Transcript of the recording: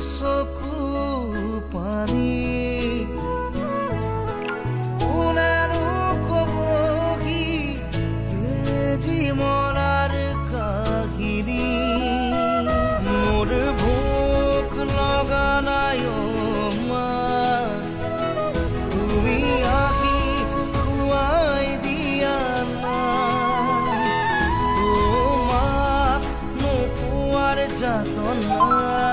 চকু পানী কোনেনো কবহি জীৱনৰ কাহিনী মোৰ ভোক লগা নাই মা তুমি আহি খুৱাই দিয়া না তোমাক নোপোৱাৰ যাতনা